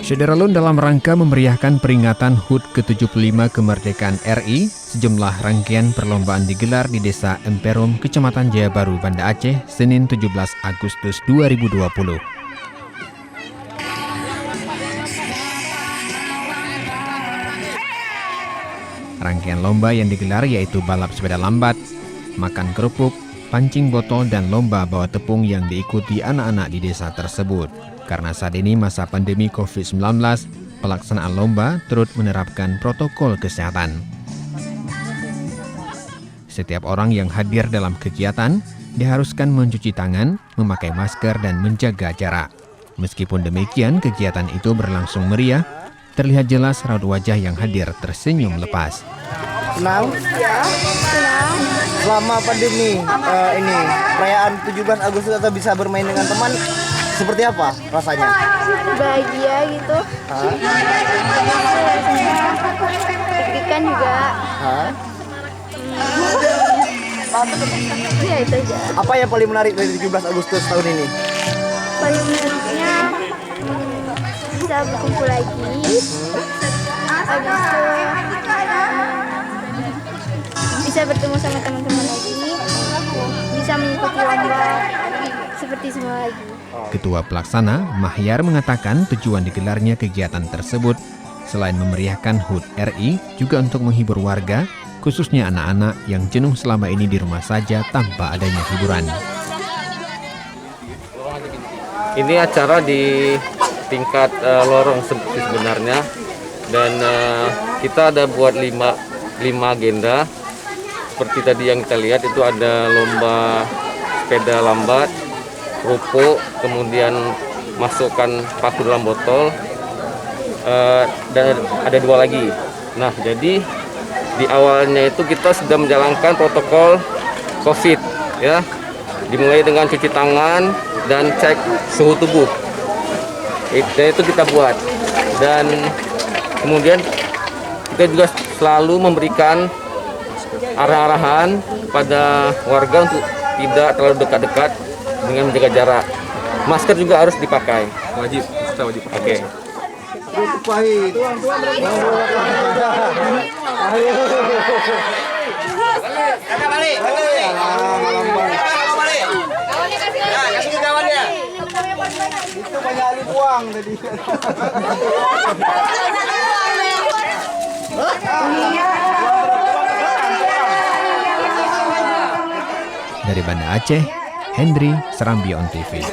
Syederalun dalam rangka memeriahkan peringatan HUT ke-75 kemerdekaan RI, sejumlah rangkaian perlombaan digelar di Desa Emperum, Kecamatan Jaya Baru, Banda Aceh, Senin 17 Agustus 2020. Rangkaian lomba yang digelar yaitu balap sepeda lambat, makan kerupuk, pancing botol, dan lomba bawa tepung yang diikuti anak-anak di desa tersebut. Karena saat ini masa pandemi COVID-19, pelaksanaan lomba turut menerapkan protokol kesehatan. Setiap orang yang hadir dalam kegiatan diharuskan mencuci tangan, memakai masker, dan menjaga jarak. Meskipun demikian, kegiatan itu berlangsung meriah. Terlihat jelas raut wajah yang hadir tersenyum lepas. Senang? Ya, senang. Selama pandemi ini, perayaan 17 Agustus atau bisa bermain dengan teman, seperti apa rasanya? Bahagia gitu. Deg-degan juga. Ya itu aja. Apa yang paling menarik dari 17 Agustus tahun ini? Paling menariknya bisa berkumpul lagi. Habis itu bisa bertemu sama teman-teman lagi. Bisa mengikuti lomba seperti semua lagi. Ketua Pelaksana Mahyar mengatakan tujuan digelarnya kegiatan tersebut selain memeriahkan HUT RI juga untuk menghibur warga, khususnya anak-anak yang jenuh selama ini di rumah saja tanpa adanya hiburan. Ini acara di tingkat lorong sebenarnya, dan kita ada buat 5 agenda. Seperti tadi yang kita lihat itu ada lomba sepeda lambat, kerupuk, kemudian masukkan paku dalam botol, dan ada 2 lagi. Nah, jadi di awalnya itu kita sudah menjalankan protokol COVID, ya, dimulai dengan cuci tangan dan cek suhu tubuh. Itu kita buat, dan kemudian kita juga selalu memberikan arah-arahan pada warga untuk tidak terlalu dekat-dekat dengan menjaga jarak. Masker juga harus dipakai. Wajib, kita wajib. Oke. Pahit. Itu banyak ali buang tadi. Dari Banda Aceh, Hendry, Serambi On TV.